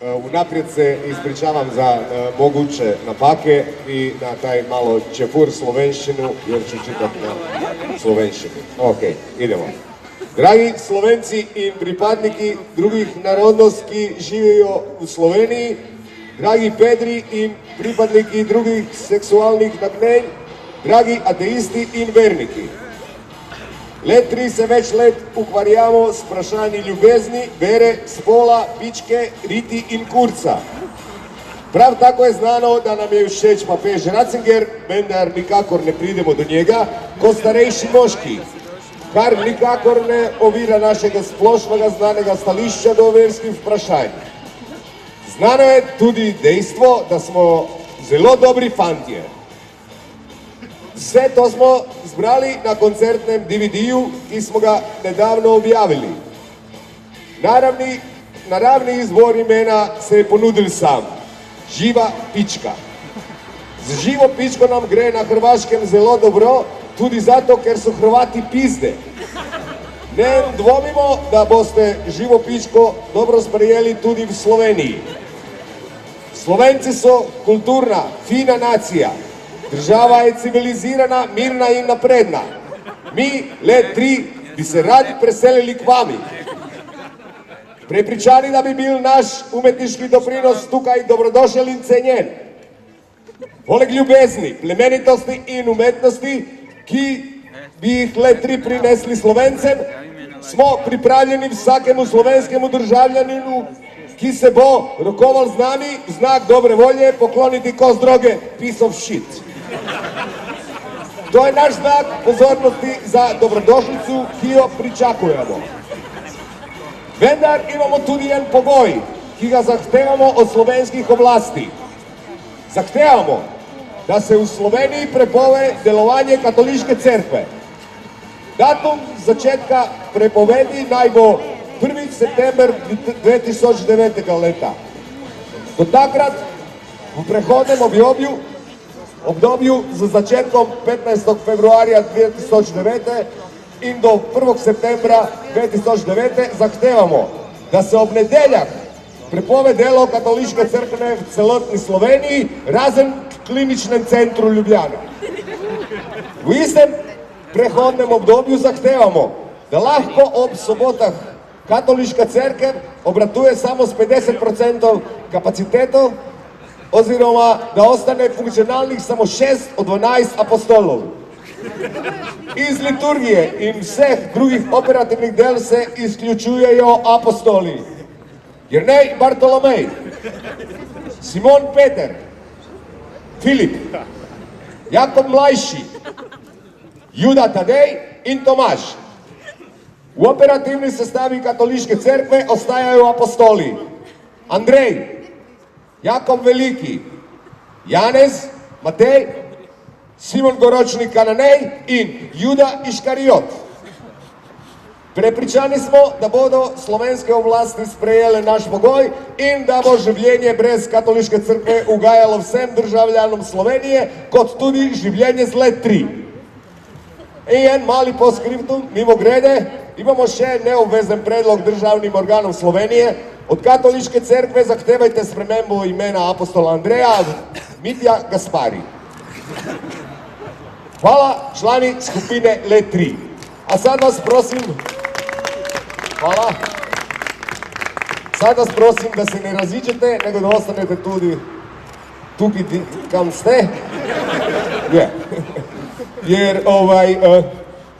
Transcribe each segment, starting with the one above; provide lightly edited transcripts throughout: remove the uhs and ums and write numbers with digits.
Unaprijed se ispričavam za moguće napake i na taj malo čefur slovenščinu, jer ću čitati na slovenščini. Ok, idemo. Dragi Slovenci in pripadniki drugih narodnosti, ki živijo v Sloveniji, dragi pedri in pripadniki drugih seksualnih nagnjenj, dragi ateisti in verniki. Let3 se več let ukvarjamo s vprašanji ljubezni, vere, spola, pičke, riti in kurca. Prav tako je znano, da nam je všeč papež Ratzinger, vendar nikakor ne pridemo do njega, kot starejši moški, kar nikakor ne ovira našega splošnega znanega stališča do verskih vprašanj. Znano je tudi dejstvo, da smo zelo dobri fantje. Vse to smo zbrali na koncertnem DVD-ju, ki smo ga nedavno objavili. Naravni izbor imena se je ponudil sam. Živa pička. Z živo pičko nam gre na Hrvaškem zelo dobro, tudi zato, ker so Hrvati pizde. Ne dvomimo, da boste živo pičko dobro sprejeli tudi v Sloveniji. Slovenci so kulturna, fina nacija. Država je civilizirana, mirna in napredna. Mi, Let3, bi se radi preselili k vami. Prepričani, da bi bil naš umetniški doprinos tukaj dobrodošel in cenjen. Poleg ljubezni, plemenitosti in umetnosti, ki bi jih Let3 prinesli Slovencem, smo pripravljeni vsakemu slovenskemu državljaninu, ki se bo rokoval z nami, v znak dobre volje, pokloniti kos droge, piece of shit. To je naš znak pozornosti za dobrodošlicu, ki jo pričakujemo. Vendar imamo tudi en pogoj, ki ga zahtevamo od slovenskih oblasti. Zahtevamo, da se v Sloveniji prepove delovanje katoliške cerkve. Datum začetka prepovedi naj bo 1. september 2009. leta. Do takrat v prehodnem obdobju z začetkom 15. februarja 2009 in do 1. septembra 2009 zahtevamo, da se ob nedeljah prepove delo katoliške cerkve v celotni Sloveniji, razen v kliničnem centru Ljubljana. V istem prehodnem obdobju zahtevamo, da lahko ob sobotah katoliška cerkev obratuje samo s 50% kapaciteto, oziroma da ostane funkcionalnih samo 6 od 12 apostolov. Iz liturgije in vseh drugih operativnih del se izključujejo apostoli. Jernej Bartolomej, Simon Peter, Filip, Jakob Mlajši, Juda Tadej in Tomaž. V operativni sestavi katoliške cerkve ostajajo apostoli Andrej, Jakob Veliki, Janez, Matej, Simon Goročni Kananej in Juda Iškariot. Prepričani smo, da bodo slovenske oblasti sprejele naš pogoj in da bo življenje brez katoliške cerkve ugajalo vsem državljanom Slovenije, kot tudi življenje z Let3. In en mali postscriptum, mimo grede, imamo še neobvezen predlog državnim organom Slovenije. Od katoliške cerkve zahtevajte spremembo imena apostola Andreja v Mitja Gaspari. Hvala, člani skupine Let3. A sad vas prosim, hvala, sad vas prosim, da se ne raziđete, nego da ostanete tudi tukaj, kam ste. Jer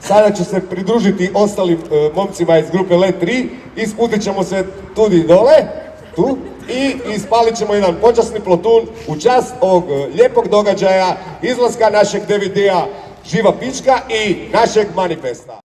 sada ću se pridružiti ostalim momcima iz grupe Let3, isputit ćemo se tudi dole, tu, i ispalit ćemo jedan počasni plotun u čast ovog lijepog događaja, izlaska našeg DVD-a Živa pička i našeg manifesta.